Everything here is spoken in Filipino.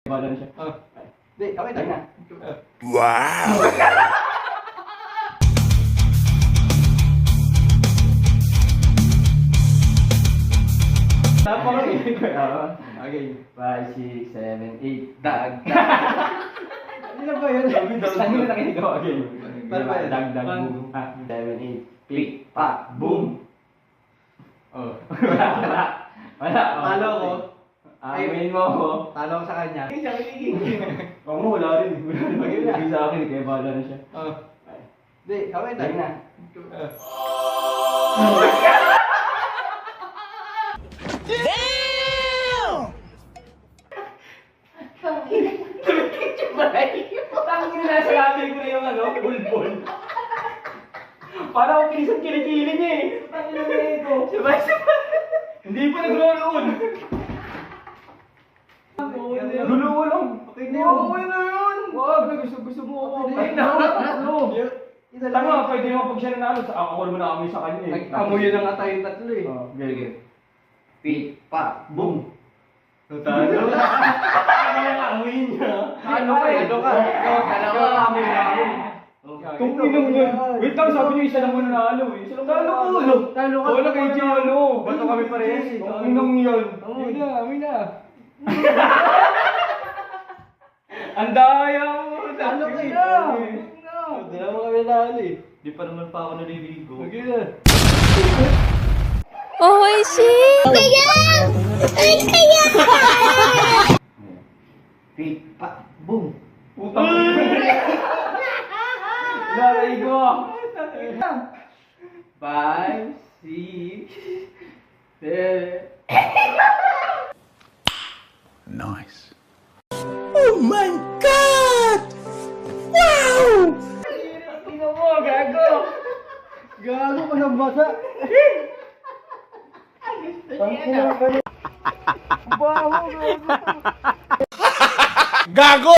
Bala na siya. Hindi, okay tayo na. Wow! Tama ko eh. Okay. 5, 6, 7, 8. Dag. Ano na ba yun? Saan mo nakinig ako again? Paano ba yun? Dag, dag, boom. 7, 8. Pick, pack, boom. Oh. Wala. Talo ko. Amin mo ako. Talo ko sa kanya. Hindi siya kiligin. Oo mo, wala rin. Pag-ibig sa akin, kaya bala na siya. Hindi, okay tayo Tayo na. Tangin na, sinabi ko na yung ano, bulbul. Para akong kinisang kilikili niya eh. Tangin na ito. Sabay. Hindi pa nag-roll-on. Luluwa lang. Okay na yun. Okay na yun. Wag, gusto mo ako. Okay na yun. Tama, pwede naman pag siya nanalo. Ako naman nakamoy sa kanya eh. Nag-amuyo na nga tayong tatlo eh. Sige. Pick, pack, boom. Talo. Ano yung amoyin niya? Ano ka eh? Ano ka? Dalawa amoy na ako. Kung inong yun. Wait lang, sabi niyo isa lang muna nanalo eh. Isa lang talo ko. Talo ka. Wala kay Giano. Bato kami parehas eh. Kung inong yun. Amoy na, amoy na. Ang daya mo. Talo ka eh. Dalawa kami nanalo eh. Di pa naman pa ako naliligo. Okay na. Pick, pack, boom. Putang Laray ko. 5, 6, 7. Nice. Tingnan mo, gago. Gago ka ng basa. Tangina ka. Baho, gago. Gago!